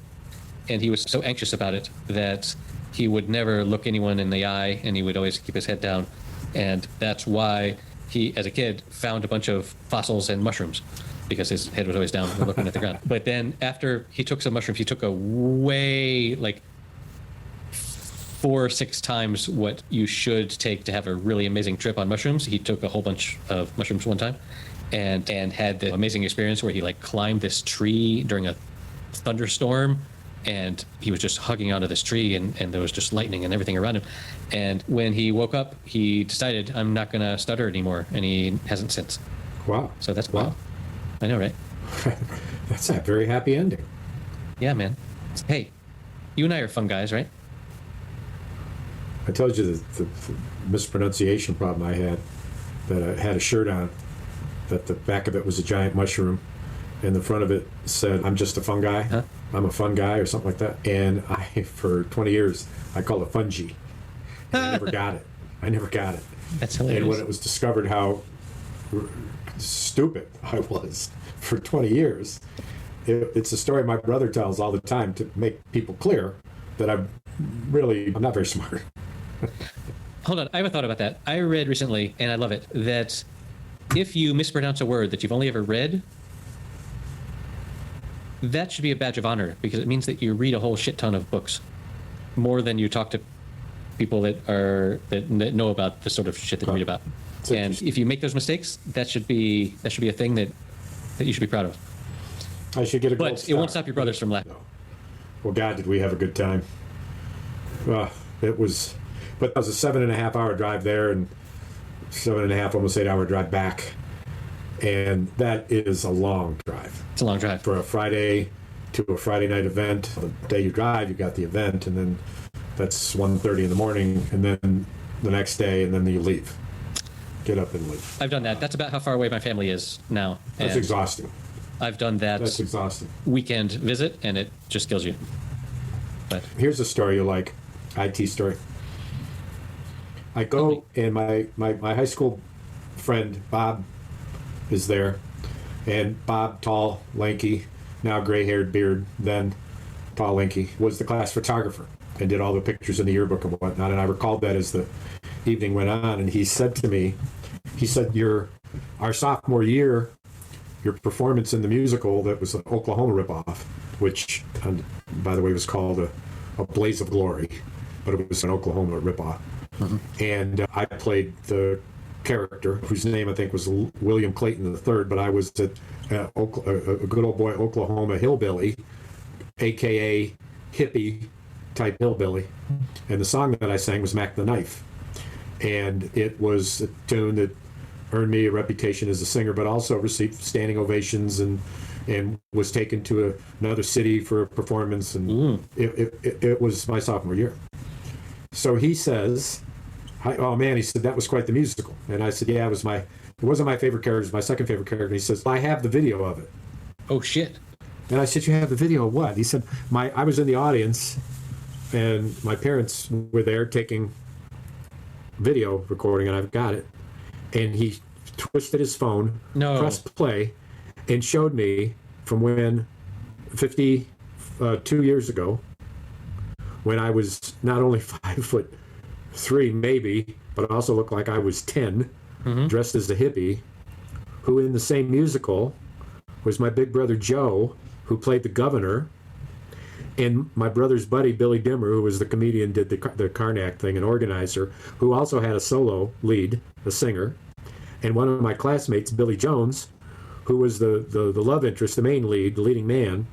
and he was so anxious about it that he would never look anyone in the eye, and he would always keep his head down. And that's why he, as a kid, found a bunch of fossils and mushrooms, because his head was always down and looking at the ground. But then after he took some mushrooms, he took a way, like 4 or 6 times what you should take to have a really amazing trip on mushrooms. He took a whole bunch of mushrooms one time and had the amazing experience where he like climbed this tree during a thunderstorm, and he was just hugging onto this tree, and there was just lightning and everything around him. And when he woke up, he decided, I'm not going to stutter anymore, and he hasn't since. Wow. So that's wow. I know, right? That's a very happy ending. Yeah, man. Hey, you and I are fun guys, right? I told you the mispronunciation problem I had, that I had a shirt on that the back of it was a giant mushroom, and the front of it said, "I'm just a fungi. Huh? I'm a fungi," or something like that. And for 20 years, I called it Fungi. And I never got it. That's hilarious. And when it was discovered how stupid I was for 20 years, it's a story my brother tells all the time to make people clear that I'm not very smart. Hold on, I have a thought about that. I read recently, and I love it, that if you mispronounce a word that you've only ever read, that should be a badge of honor, because it means that you read a whole shit ton of books, more than you talk to people that know about the sort of shit that you read about. And if you make those mistakes, that should be a thing that you should be proud of. I should get a gold But star. it won't stop your brothers from laughing. No. Well, God, did we have a good time. It was, but that was a 7.5 hour drive there and 7.5, almost 8 hour drive back. And that is a long drive. It's a long drive. For a Friday to a Friday night event. The day you drive, you got the event, and then that's 1:30 in the morning, and then the next day, and then you leave. Get up and leave. I've done that. That's about how far away my family is now. That's And exhausting. I've done that That's exhausting. weekend visit, and it just kills you. But Here's a story you like, IT story. I go, and my high school friend, Bob, is there. And Bob, tall, lanky, now gray-haired beard, then tall, lanky, was the class photographer and did all the pictures in the yearbook and whatnot. And I recalled that as the evening went on. And he said to me, our sophomore year, your performance in the musical that was an Oklahoma ripoff, which, by the way, was called a Blaze of Glory, but it was an Oklahoma ripoff. Mm-hmm. And I played the character, whose name I think was William Clayton III, but I was a good old boy Oklahoma hillbilly, a.k.a. hippie type hillbilly. And the song that I sang was Mack the Knife. And it was a tune that earned me a reputation as a singer, but also received standing ovations and was taken to another city for a performance. And it was my sophomore year. So he says, "Oh man," he said, "that was quite the musical." And I said, "Yeah, it wasn't my favorite character, it was my second favorite character." And he says, "I have the video of it." oh shit. And I said, "You have the video of what?" He said, I was in the audience and my parents were there taking video recording, and I've got it. And he twisted his phone, pressed play, and showed me from when 52 years ago, when I was not only 5'3" maybe, but also looked like I was 10, dressed as a hippie, who in the same musical was my big brother Joe, who played the governor, and my brother's buddy Billy Dimmer, who was the comedian, did the Karnak thing, an organizer, who also had a solo lead, a singer, and one of my classmates, Billy Jones, who was the love interest, the main lead, the leading man,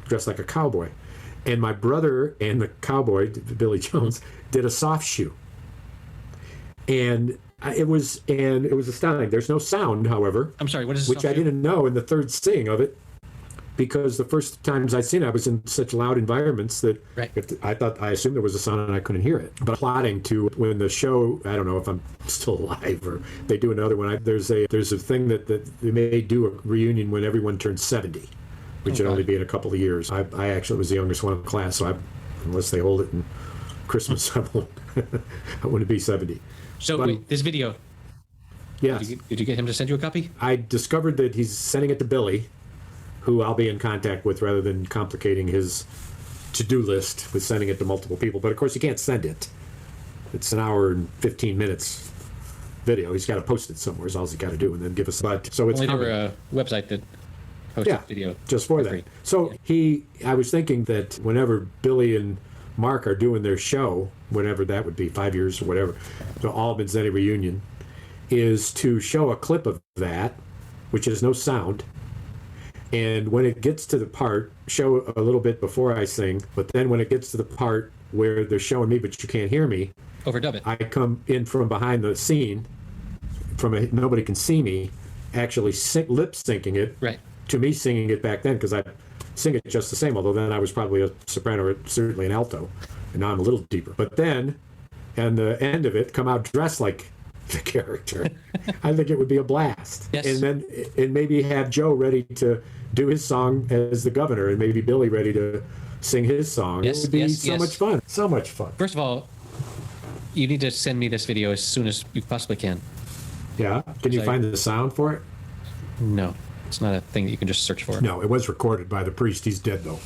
dressed like a cowboy. And my brother and the cowboy, Billy Jones, did a soft shoe. And it was astounding. There's no sound, however. I'm sorry, what is this? Which I didn't know in the third sing of it, because the first times I'd seen it, I was in such loud environments that I assumed there was a sound and I couldn't hear it. But plotting to when the show, I don't know if I'm still alive or they do another one. There's a thing that they may do a reunion when everyone turns 70, which would only be in a couple of years. I actually was the youngest one in the class, so unless they hold it in Christmas, I wouldn't be 70. So wait, this video. Yes. Did you get him to send you a copy? I discovered that he's sending it to Billy, who I'll be in contact with rather than complicating his to-do list with sending it to multiple people. But of course, you can't send it. It's an hour and 15 minutes video. He's got to post it somewhere. Is all he's got to do, and then give us. But so it's only coming. there were a website that posted video just for that. free. So I was thinking that whenever Billy and Mark are doing their show, whenever that would be, 5 years or whatever, the All Zenny reunion, is to show a clip of that, which has no sound. And when it gets to the part, show a little bit before I sing, but then when it gets to the part where they're showing me, but you can't hear me, overdub it. I come in from behind the scene, nobody can see me, actually lip syncing it to me singing it back then, because I sing it just the same, although then I was probably a soprano or certainly an alto, and now I'm a little deeper. But then, and the end of it, come out dressed like the character. I think it would be a blast. Yes. And maybe have Joe ready to do his song as the governor, and maybe Billy ready to sing his song. Yes, It would be yes, so yes. much fun. So much fun. First of all, you need to send me this video as soon as you possibly can. Yeah. Can you So- find the sound for it? No, it's not a thing that you can just search for. No, it was recorded by the priest. He's dead, though.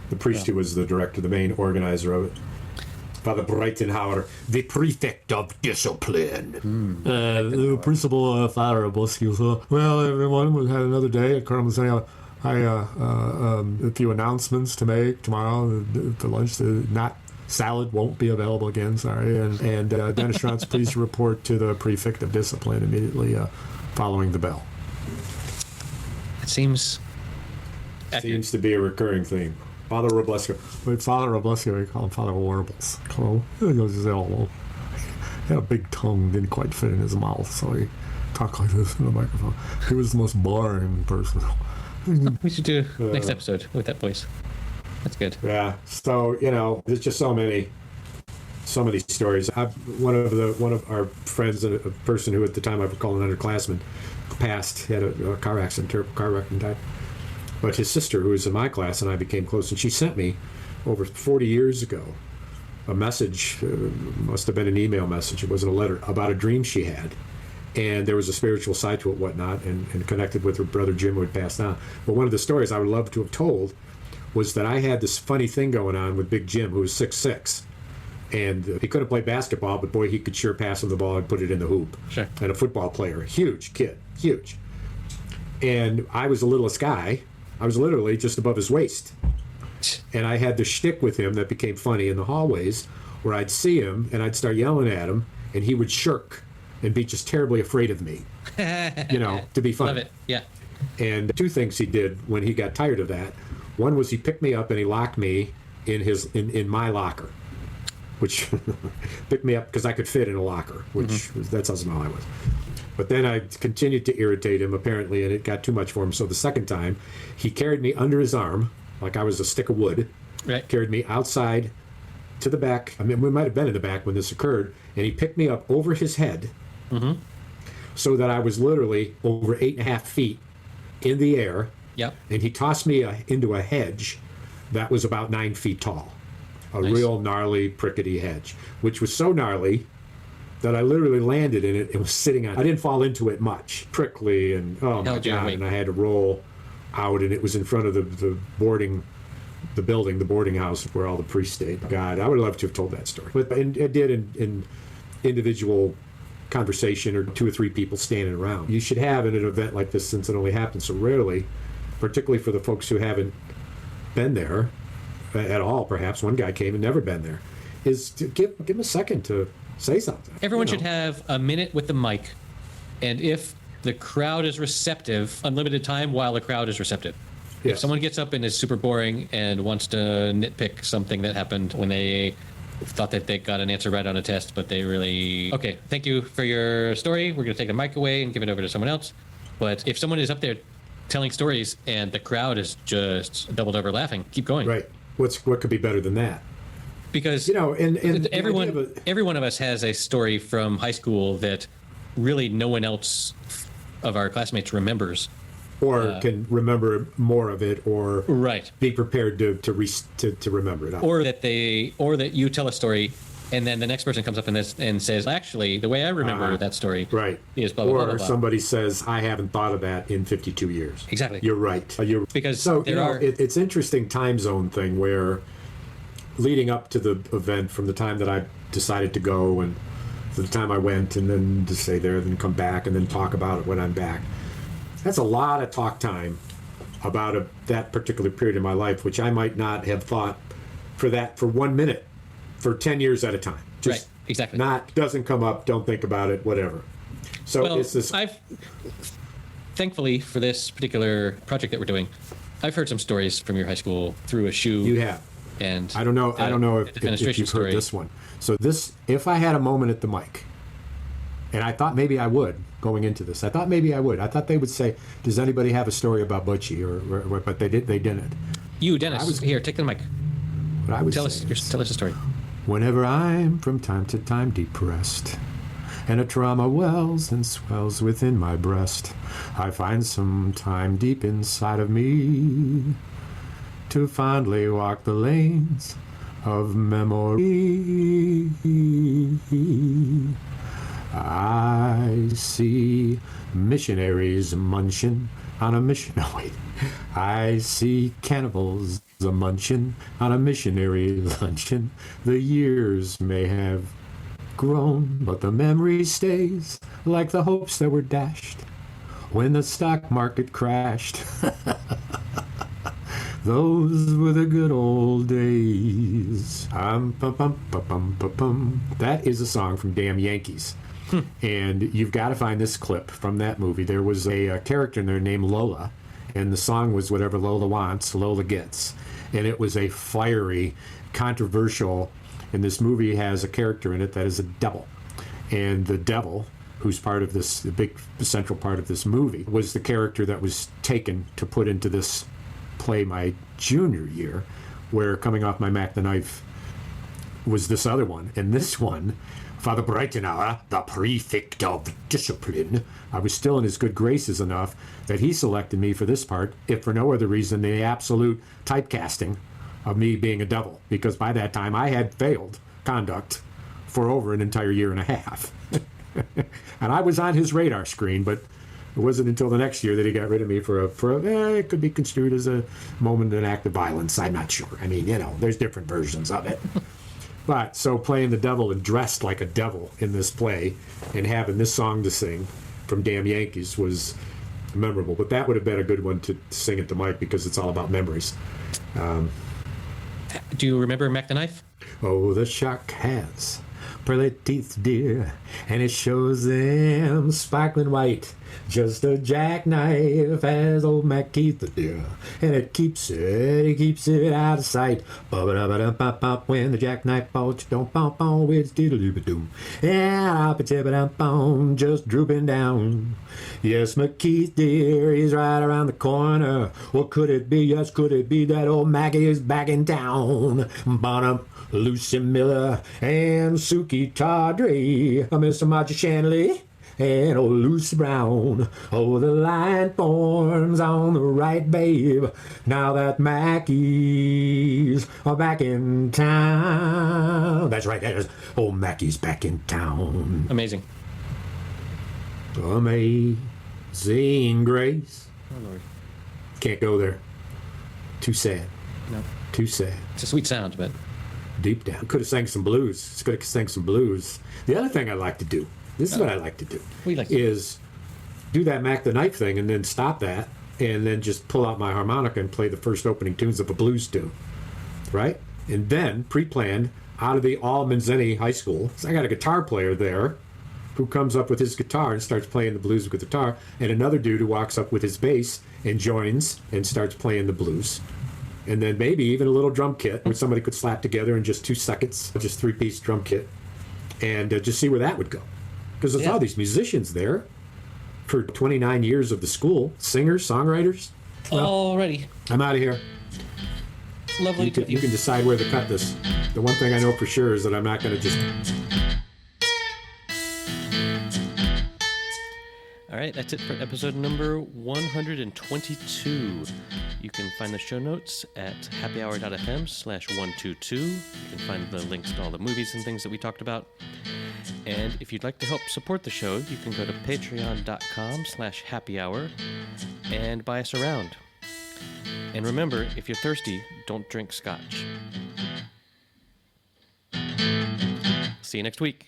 The priest who was the director, the main organizer of it. Father Breitenhauer, the prefect of discipline. The principal Father Obosky was, well, everyone, we had another day at Carmel's. A few announcements to make tomorrow for lunch. Salad won't be available again, sorry. And Dennis Schrontz, please report to the prefect of discipline immediately following the bell. It seems accurate. Seems to be a recurring theme. Father Roblesko. Wait, Father Obosky, we call him Father Warbles. Hello. He goes his elbow. He had a big tongue, didn't quite fit in his mouth, so he talked like this in the microphone. He was the most boring person. We should do next episode with that voice. That's good. Yeah. So, there's just so many stories. One of our friends, a person who at the time I would call an underclassman, passed. He had a car accident, terrible car wreck, and died. But his sister, who was in my class, and I became close, and she sent me over 40 years ago a message, must have been an email message, it wasn't a letter, about a dream she had. And there was a spiritual side to it, whatnot, and connected with her brother Jim, who had passed on. But one of the stories I would love to have told was that I had this funny thing going on with Big Jim, who was 6'6". And he couldn't play basketball, but boy, he could sure pass him the ball and put it in the hoop. Sure. And a football player, huge kid, huge. And I was the littlest guy. I was literally just above his waist. And I had the shtick with him that became funny in the hallways, where I'd see him and I'd start yelling at him, and he would shirk and be just terribly afraid of me, to be funny. Love it. Yeah. And two things he did when he got tired of that. One was he picked me up and he locked me in my locker, which picked me up because I could fit in a locker, which that's how small I was. But then I continued to irritate him, apparently, and it got too much for him. So the second time, he carried me under his arm, like I was a stick of wood, Right. carried me outside to the back. I mean, we might have been in the back when this occurred, and he picked me up over his head so that I was literally over 8.5 feet in the air, Yep. and he tossed me into a hedge that was about 9 feet tall. A Nice. real gnarly, prickety hedge, which was so gnarly that I literally landed in it and was sitting on it. I didn't fall into it much. Prickly, and oh my Held your God, weight. and I had to roll out, and it was in front of the boarding house where all the priests stayed. God, I would love to have told that story. But it did in individual conversation, or 2 or 3 people standing around. You should have in an event like this, since it only happens so rarely, particularly for the folks who haven't been there at all. Perhaps one guy came and never been there. Is to give him a second to say something. Everyone You know? should have a minute with the mic, and if the crowd is receptive, unlimited time while the crowd is receptive. If Yes. someone gets up and is super boring and wants to nitpick something that happened when they thought that they got an answer right on a test, but they really... Okay, thank you for your story. We're going to take the mic away and give it over to someone else. But if someone is up there telling stories and the crowd is just doubled over laughing, keep going. Right. What could be better than that? Because And the everyone, idea of a- every one of us has a story from high school that really no one else of our classmates remembers. or can remember more of it, or Right. be prepared to remember it. Or that you tell a story and then the next person comes up and says, actually, the way I remember that story Right. is blah, blah, or blah, blah, blah. somebody says, I haven't thought of that in 52 years. Exactly. You're right. Because so there are- it's interesting time zone thing where leading up to the event, from the time that I decided to go and to the time I went, and then to stay there, then come back and then talk about it when I'm back. That's a lot of talk time about that particular period in my life, which I might not have thought for 1 minute for 10 years at a time. Just Right, exactly. Not, doesn't come up, don't think about it, whatever. So Well, it's this. thankfully for this particular project that we're doing, I've heard some stories from your high school through a shoe. You have. And I don't know. I don't know the if defenestration you've story. heard this one. So this, if I had a moment at the mic, and I thought maybe I would going into this. I thought maybe I would. I thought they would say, "Does anybody have a story about Butchie?" Or but they didn't. You, Dennis, I was- here, take the mic. But I would Tell say us a story. whenever I'm from time to time depressed and a trauma wells and swells within my breast. I find some time deep inside of me to fondly walk the lanes of memory. I see missionaries munching on a mission. No, wait. I see cannibals munching on a missionary luncheon. The years may have grown, but the memory stays like the hopes that were dashed when the stock market crashed. Those were the good old days. That is a song from Damn Yankees. And you've got to find this clip from that movie. There was a character in there named Lola, and the song was Whatever Lola Wants, Lola Gets. And it was a fiery, controversial, and this movie has a character in it that is a devil. And the devil, who's part of this, the big central part of this movie, was the character that was taken to put into this play my junior year, where coming off my Mack the Knife was this other one. And this one, Father Breitenauer, the prefect of discipline, I was still in his good graces enough that he selected me for this part, if for no other reason than the absolute typecasting of me being a devil, because by that time I had failed conduct for over an entire year and a half. And I was on his radar screen, but it wasn't until the next year that he got rid of me for it could be construed as a moment, an act of violence. I'm not sure. I mean, there's different versions of it. But so playing the devil and dressed like a devil in this play and having this song to sing from Damn Yankees was memorable. But that would have been a good one to sing it to Mike because it's all about memories. Do you remember Mack the Knife? Oh, the shark has pearly teeth, dear, and it shows them sparkling white. Just a jackknife has old Mack Keith, dear, and it keeps it out of sight. When the jackknife falls, don't bump on, it's diddly-ba-doo. And up a just drooping down. Yes, McKeith, dear, he's right around the corner. What could it be? Yes, could it be that old Mackie is back in town? Bonham, Lucy Miller, and Suki Tawdry, Mr. Margie Shanley, and old Lucy Brown. Oh, the line forms on the right, babe, now that Mackie's are back in town. That's right, that is. Old Mackie's back in town. Amazing. Amazing Grace. Oh, Lord. Can't go there. Too sad. No. Too sad. It's a sweet sound, but... Deep down. Could have sang some blues. Could have sang some blues. The other thing I like to do, this is what I like to do, What do you like to do? is do that Mack the Knife thing and then stop that and then just pull out my harmonica and play the first opening tunes of a blues tune. Right? And then, pre-planned, out of the All-Manzini High School, so I got a guitar player there who comes up with his guitar and starts playing the blues with guitar, and another dude who walks up with his bass and joins and starts playing the blues. And then maybe even a little drum kit which somebody could slap together in just 2 seconds, just 3-piece drum kit, and just see where that would go. Because there's all these musicians there for 29 years of the school, singers, songwriters. Alrighty. I'm out of here. It's lovely You to can, you can decide where to cut this. The one thing I know for sure is that I'm not going to just... All right, that's it for episode number 122. You can find the show notes at happyhour.fm/122. You can find the links to all the movies and things that we talked about. And if you'd like to help support the show, you can go to patreon.com/happyhour and buy us around. And remember, if you're thirsty, don't drink Scotch. See you next week.